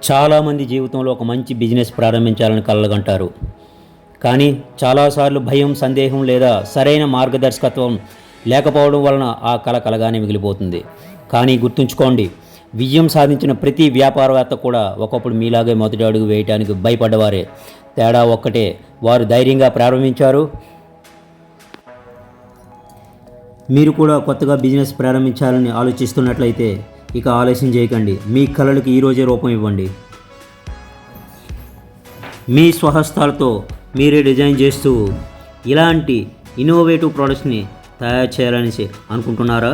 చాలామంది జీవితంలో ఒక మంచి బిజినెస్ ప్రారంభించాలని కలలుగంటారు. కానీ చాలాసార్లు భయం, సందేహం లేదా సరైన మార్గదర్శకత్వం లేకపోవడం వలన ఆ కల కలగానే మిగిలిపోతుంది. కానీ గుర్తుంచుకోండి, విజయం సాధించిన ప్రతి వ్యాపారవేత్త కూడా ఒకప్పుడు మీలాగే మొదటి అడుగు వేయడానికి భయపడ్డవారే. తేడా ఒక్కటే, వారు ధైర్యంగా ప్రారంభించారు. మీరు కూడా కొత్తగా బిజినెస్ ప్రారంభించాలని ఆలోచిస్తున్నట్లయితే ఇక ఆలస్యం చేయకండి. మీ కళలకు ఈరోజే రూపం ఇవ్వండి. మీ స్వహస్తాలతో మీరే డిజైన్ చేస్తూ ఇలాంటి ఇన్నోవేటివ్ ప్రోడక్ట్స్ని తయారు చేయాలని అనుకుంటున్నారా?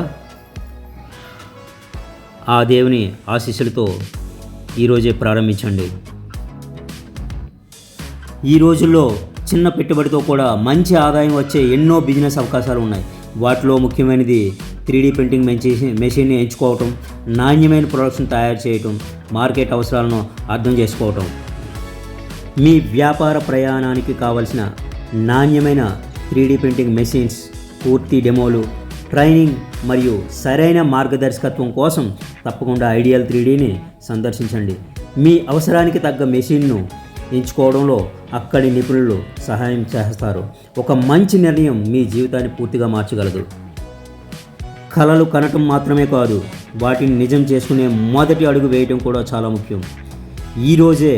ఆ దేవుని ఆశీస్సులతో ఈరోజే ప్రారంభించండి. ఈ రోజుల్లో చిన్న పెట్టుబడితో కూడా మంచి ఆదాయం వచ్చే ఎన్నో బిజినెస్ అవకాశాలు ఉన్నాయి. వాటిలో ముఖ్యమైనది 3D ప్రింటింగ్ మెషిన్ని ఎంచుకోవటం, నాణ్యమైన ప్రొడక్ట్స్ని తయారు చేయటం, మార్కెట్ అవసరాలను అర్థం చేసుకోవటం. మీ వ్యాపార ప్రయాణానికి కావలసిన నాణ్యమైన 3D ప్రింటింగ్ మెషిన్స్, పూర్తి డెమోలు, ట్రైనింగ్ మరియు సరైన మార్గదర్శకత్వం కోసం తప్పకుండా ఐడియల్ 3Dని సందర్శించండి. మీ అవసరానికి తగ్గ మెషిన్ను ఎంచుకోవడంలో అక్కడి నిపుణులు సహాయం చేస్తారు. ఒక మంచి నిర్ణయం మీ జీవితాన్ని పూర్తిగా మార్చగలదు. కలలు కనటం మాత్రమే కాదు, వాటిని నిజం చేసుకునే మొదటి అడుగు వేయటం కూడా చాలా ముఖ్యం. ఈరోజే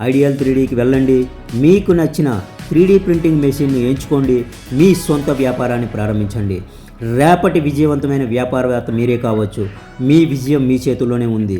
ఐడియల్ 3Dకి వెళ్ళండి. మీకు నచ్చిన 3D ప్రింటింగ్ మెషిన్ను ఎంచుకోండి. మీ సొంత వ్యాపారాన్ని ప్రారంభించండి. రేపటి విజయవంతమైన వ్యాపారవేత్త మీరే కావచ్చు. మీ విజయం మీ చేతుల్లోనే ఉంది.